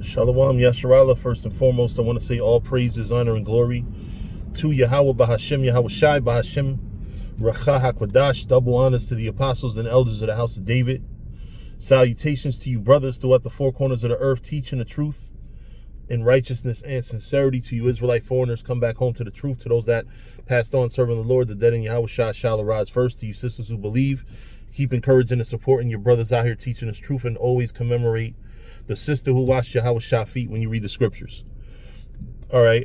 Shalom Yasharallah. First and foremost, I want to say all praises, honor, and glory to Yahweh Bahashem, Yahweh Shai Bahashem, Racha HaKwadash. Double honors to the apostles and elders of the house of David. Salutations to you brothers throughout the four corners of the earth, teaching the truth in righteousness and sincerity. To you Israelite foreigners, come back home to the truth. To those that passed on serving the Lord, the dead in Yahweh Shai shall arise first. To you sisters who believe, keep encouraging and supporting your brothers out here teaching us truth, and always commemorate the sister who washed Yahweh Shai feet when you read the scriptures. All right.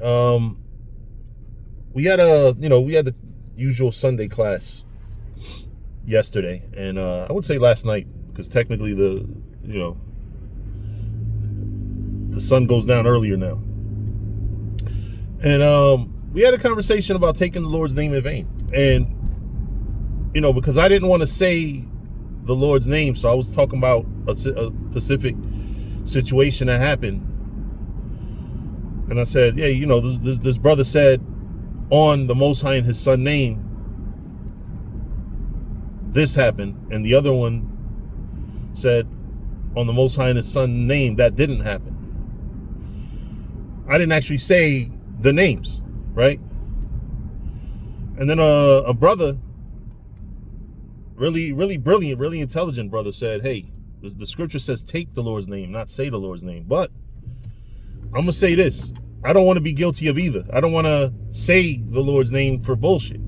We had the usual Sunday class yesterday, and I would say last night, because technically the sun goes down earlier now. And we had a conversation about taking the Lord's name in vain. And because I didn't want to say the Lord's name, so I was talking about a specific situation that happened. And I said, this brother said on the Most High and his son name, this happened. And the other one said on the Most High and his son name, that didn't happen. I didn't actually say the names, right? And then a brother, really, really brilliant, really intelligent brother said, hey, the scripture says take the Lord's name, not say the Lord's name. But I'm going to say this. I don't want to be guilty of either. I don't want to say the Lord's name for bullshit.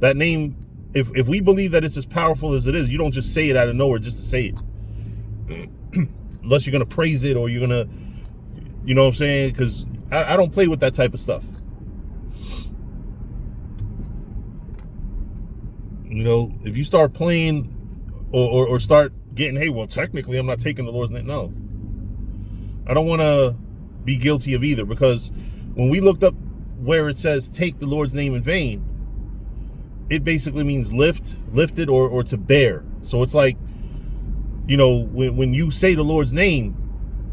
That name, if we believe that it's as powerful as it is, you don't just say it out of nowhere just to say it. Unless you're going to praise it, or you're going to, you know what I'm saying? Because I don't play with that type of stuff. If you start playing or start getting, hey, well, technically I'm not taking the Lord's name. No. I don't want to be guilty of either, because when we looked up where it says take the Lord's name in vain, it basically means lifted or to bear. So it's like, when you say the Lord's name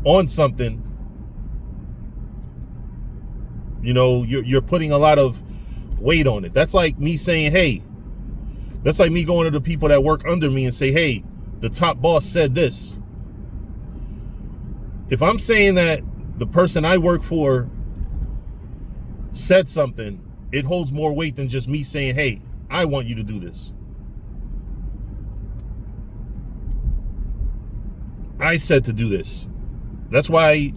on something, you're putting a lot of weight on it. That's like me saying, hey, that's like me going to the people that work under me and say, hey, the top boss said this. If I'm saying that the person I work for said something, it holds more weight than just me saying, hey, I want you to do this. I said to do this. That's why,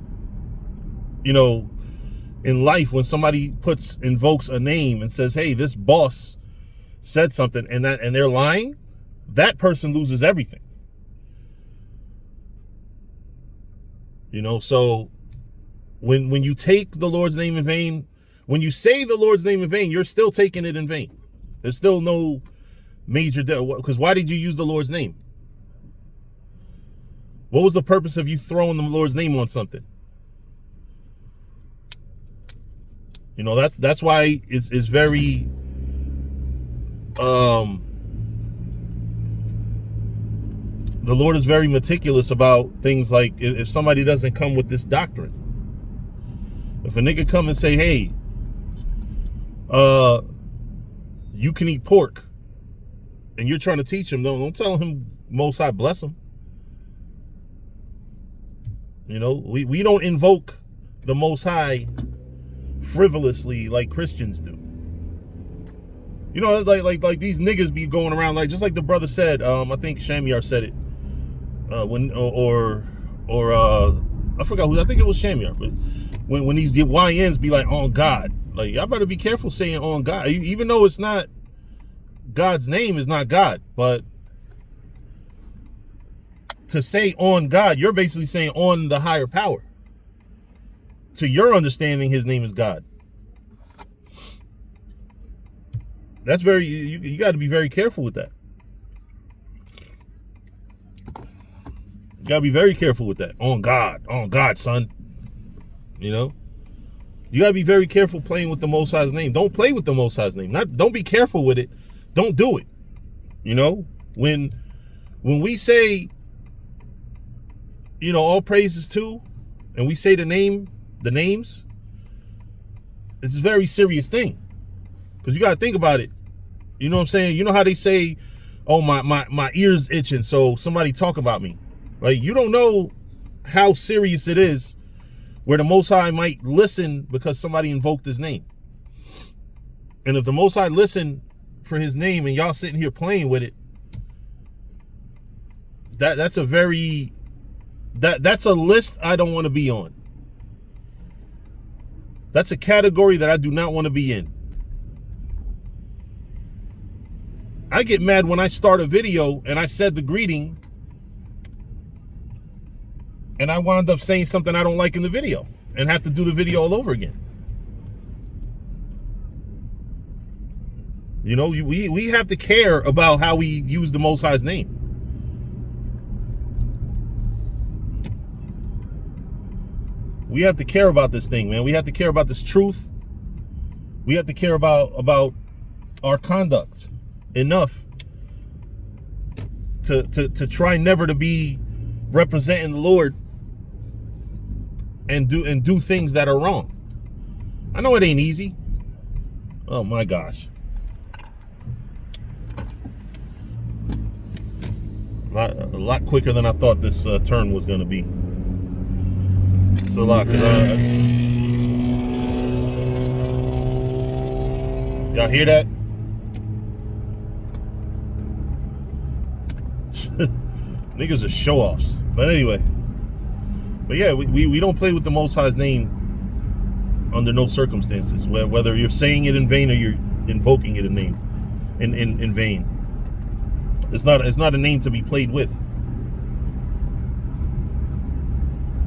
in life, when somebody invokes a name and says, hey, this boss said something, and they're lying, that person loses everything. So when you take the Lord's name in vain, when you say the Lord's name in vain, you're still taking it in vain. There's still no major because why did you use the Lord's name? What was the purpose of you throwing the Lord's name on something? That's why it's very the Lord is very meticulous about things like if somebody doesn't come with this doctrine. If a nigga come and say, hey, you can eat pork, and you're trying to teach him, don't tell him Most High bless him. We don't invoke the Most High frivolously like Christians do. Like these niggas be going around like, just like the brother said, I think Shamiar said it, I forgot who, I think it was Shamiar, but when these YNs be like, on God, like, y'all better be careful saying on God, even though it's not God's name, is not God, but to say on God, you're basically saying on the higher power. To your understanding, his name is God. That's you got to be very careful with that. You got to be very careful with that. On God, son. You got to be very careful playing with the Most High's name. Don't play with the Most High's name. Don't be careful with it. Don't do it. When we say, all praises to, and we say the names, it's a very serious thing. Because you got to think about it. You know what I'm saying? You know how they say, oh, my ear's itching, so somebody talk about me. Like, you don't know how serious it is, where the Most High might listen because somebody invoked his name. And if the Most High listened for his name and y'all sitting here playing with it, that's a very, that's a list I don't want to be on. That's a category that I do not want to be in. I get mad when I start a video and I said the greeting and I wound up saying something I don't like in the video and have to do the video all over again. You know, we have to care about how we use the Most High's name. We have to care about this thing, man. We have to care about this truth. We have to care about our conduct enough to try never to be representing the Lord and do things that are wrong. I know it ain't easy. Oh my gosh. A lot quicker than I thought this turn was going to be. It's a lot. Y'all hear that? Niggas are show-offs. But anyway. But yeah, we don't play with the Most High's name under no circumstances. Whether you're saying it in vain or you're invoking it in vain. It's not a name to be played with.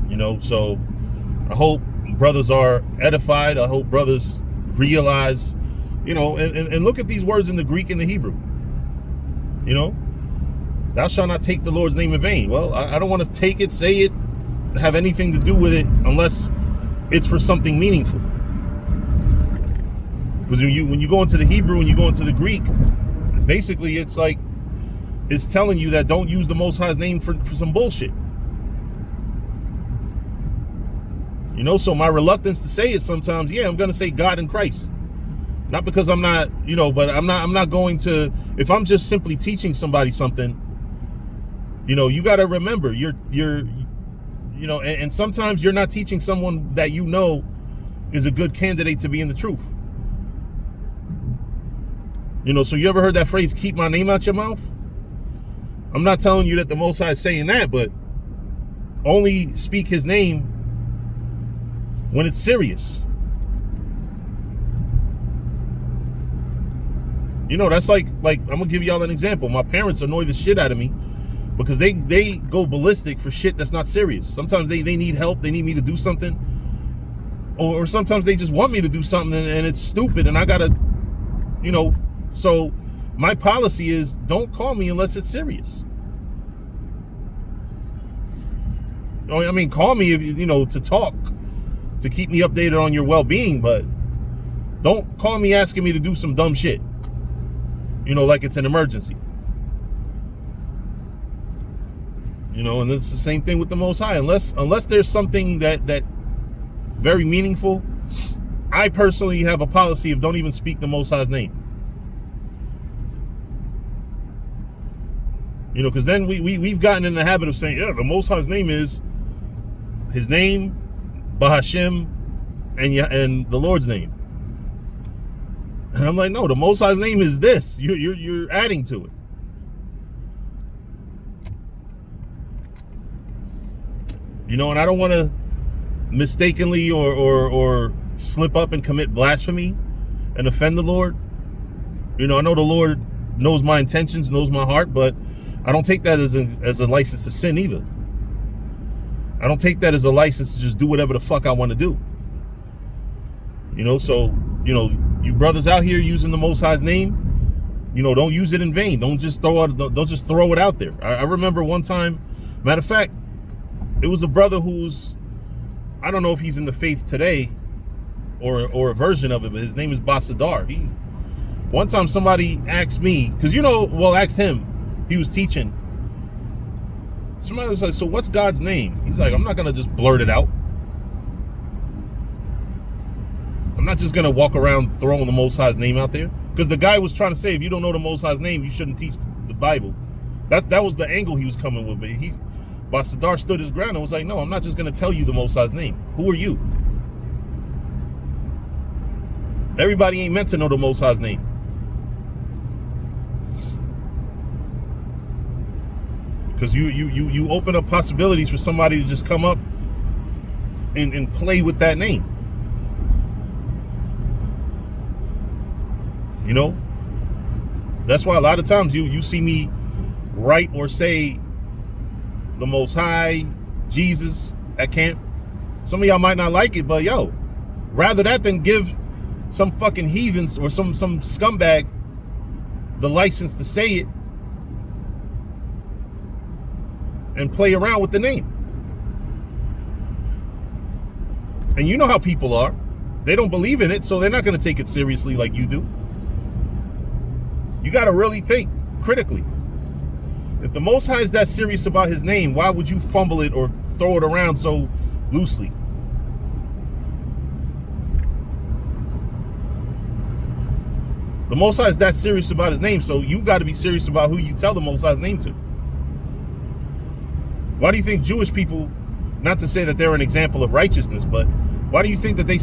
You know, so I hope brothers are edified. I hope brothers realize, you know, and look at these words in the Greek and the Hebrew. You know, thou shalt not take the Lord's name in vain. Well, I don't want to take it, say it, have anything to do with it unless it's for something meaningful. Because when you go into the Hebrew and you go into the Greek, basically it's like it's telling you that don't use the Most High's name for some bullshit. You know, so my reluctance to say it sometimes, yeah, I'm gonna say God and Christ. Not because I'm not, you know, but I'm not going to, if I'm just simply teaching somebody something, you know, you gotta remember you're you know, and sometimes you're not teaching someone that you know is a good candidate to be in the truth. You know, so you ever heard that phrase, keep my name out your mouth? I'm not telling you that the Most High is saying that, but only speak his name when it's serious. You know, that's like I'm gonna give y'all an example. My parents annoy the shit out of me because they go ballistic for shit that's not serious. Sometimes they need help, they need me to do something, or sometimes they just want me to do something and it's stupid and I gotta, you know. So my policy is don't call me unless it's serious. I mean, call me if you know, to talk, to keep me updated on your well-being, but don't call me asking me to do some dumb shit, you know, like it's an emergency. You know, and it's the same thing with the Most High. Unless there's something that very meaningful, I personally have a policy of don't even speak the Most High's name. You know, because then we've gotten in the habit of saying, yeah, the Most High's name is his name, Bahashim, and the Lord's name. And I'm like, no, the Most High's name is this. You're adding to it. You know, and I don't want to mistakenly or slip up and commit blasphemy and offend the Lord. You know, I know the Lord knows my intentions, knows my heart, but I don't take that as a license to sin either. I don't take that as a license to just do whatever the fuck I want to do. You know, so, you know, you brothers out here using the Most High's name, you know, don't use it in vain. Don't just throw it out there. I remember one time, matter of fact, it was a brother who's, I don't know if he's in the faith today or a version of it, but his name is Basadar. One time somebody asked me, because, you know, well, asked him, he was teaching. Somebody was like, so what's God's name? He's like, I'm not going to just blurt it out. I'm not just going to walk around throwing the Most High's name out there. Because the guy was trying to say, if you don't know the Most High's name, you shouldn't teach the Bible. That was the angle he was coming with. Basadar stood his ground and was like, no, I'm not just going to tell you the Most High's name. Who are you? Everybody ain't meant to know the Most High's name. Because you open up possibilities for somebody to just come up and play with that name. You know? That's why a lot of times you see me write or say the Most High, Jesus at camp. Some of y'all might not like it, but yo, rather that than give some fucking heathens or some scumbag the license to say it and play around with the name. And you know how people are. They don't believe in it, so they're not going to take it seriously like you do. You got to really think critically. If the Most High is that serious about his name, why would you fumble it or throw it around so loosely? The Most High is that serious about his name, so you got to be serious about who you tell the Most High's name to. Why do you think Jewish people, not to say that they're an example of righteousness, but why do you think that they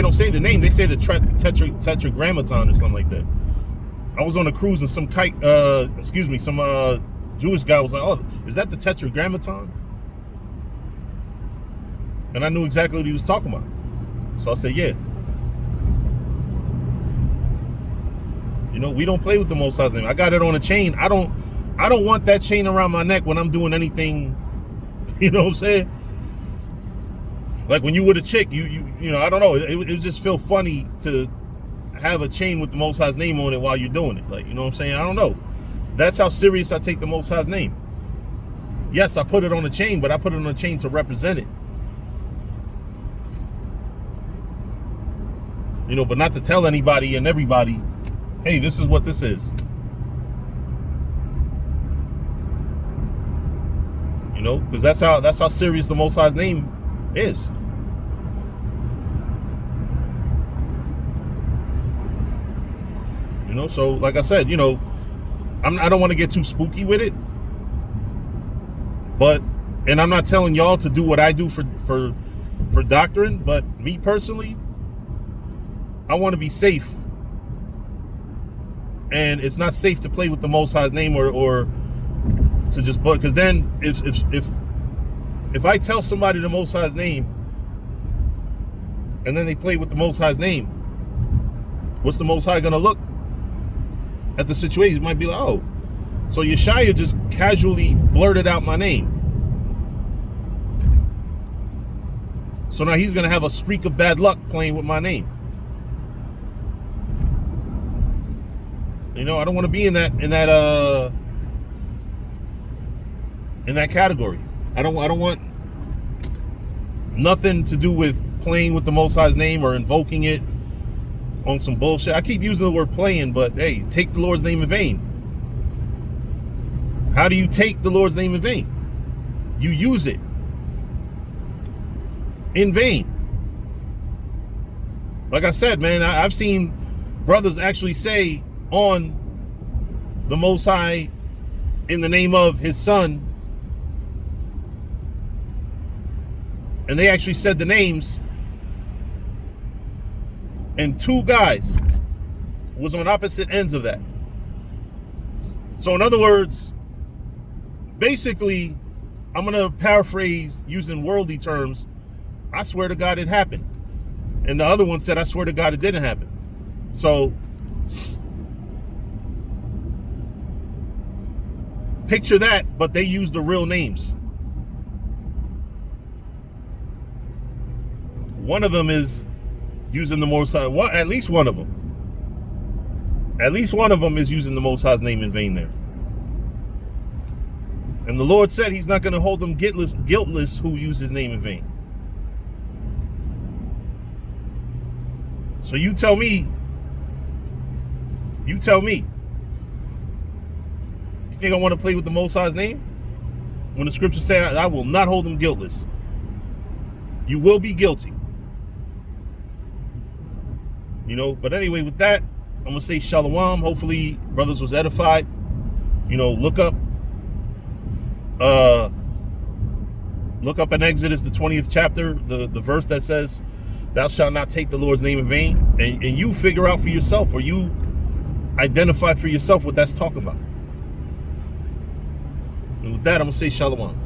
don't say the name, they say the tetragrammaton or something like that? I was on a cruise and some Jewish guy was like, oh, is that the tetragrammaton? And I knew exactly what he was talking about. So I said, yeah. You know, we don't play with the Most High's name. I got it on a chain. I don't want that chain around my neck when I'm doing anything, you know what I'm saying? Like when you with a chick, you know, I don't know. It just feel funny to have a chain with the Most High's name on it while you're doing it. Like, you know what I'm saying? I don't know. That's how serious I take the Most High's name. Yes, I put it on a chain, but I put it on a chain to represent it. You know, but not to tell anybody and everybody, hey, this is what this is. You know, because that's how serious the Most High's name is. You know, so like I said, you know, I don't want to get too spooky with it, but, and I'm not telling y'all to do what I do for doctrine, but me personally, I want to be safe, and it's not safe to play with the Most High's name or to just, because then if I tell somebody the Most High's name and then they play with the Most High's name, what's the Most High gonna look at the situation? He might be like, oh, so Yeshaya just casually blurted out my name, so now he's gonna have a streak of bad luck playing with my name. You know, I don't want to be in that category. I don't want nothing to do with playing with the Most High's name or invoking it on some bullshit. I keep using the word playing, but hey, take the Lord's name in vain. How do you take the Lord's name in vain? You use it in vain. Like I said, man, I've seen brothers actually say on the Most High in the name of his son, and they actually said the names, and two guys was on opposite ends of that. So in other words, basically, I'm gonna paraphrase using worldly terms, I swear to God it happened, and the other one said, I swear to God it didn't happen. So picture that, but they use the real names. One of them is using the Most High. At least one of them. At least one of them is using the Most High's name in vain there. And the Lord said he's not going to hold them guiltless who use his name in vain. So you tell me. You think I want to play with the Most High's name? When the scriptures say I will not hold them guiltless. You will be guilty. You know, but anyway, with that, I'm going to say shalom. Hopefully, brothers was edified. You know, look up Look up in Exodus, the 20th chapter, the verse that says, thou shalt not take the Lord's name in vain. And you figure out for yourself, or you identify for yourself what that's talking about. And with that, I'm going to say shalom.